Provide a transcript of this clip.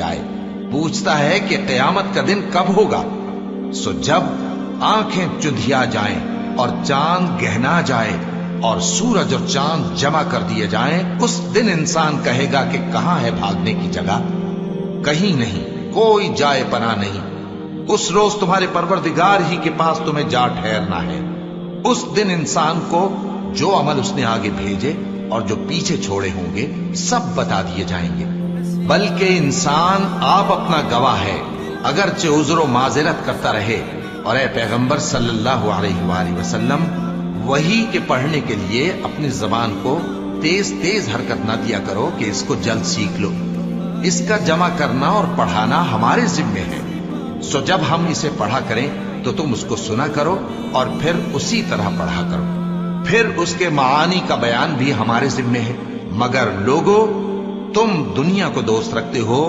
जाए। पूछता है कि क़यामत का दिन कब होगा। सो जब आंखें चुंधिया जाएं और चांद गहना जाए और सूरज और चांद जमा कर दिए जाएं, उस दिन इंसान कहेगा कि कहां है भागने की जगह। कहीं नहीं, कोई जाए पना नहीं। उस रोज तुम्हारे परवरदिगार ही के पास तुम्हें जा ठहरना है। उस दिन इंसान को जो अमल उसने आगे भेजे और जो पीछे छोड़े होंगे सब बता दिए जाएंगे। बल्कि इंसान आप अपना गवाह है, अगरचे उज़्र माज़िरत करता रहे। और ए पैगंबर सल्लल्लाहु अलैहि वसल्लम, वही के पढ़ने के लिए अपनी जबान को तेज तेज हरकत ना दिया करो कि इसको जल्द सीख लो। इसका जमा करना और पढ़ाना हमारे जिम्मे है। सो जब हम इसे पढ़ा करें तो तुम उसको सुना करो और फिर उसी तरह पढ़ा करो। फिर उसके मानी का बयान भी हमारे जिम्मे है। मगर लोगों, तुम दुनिया को दोस्त रखते हो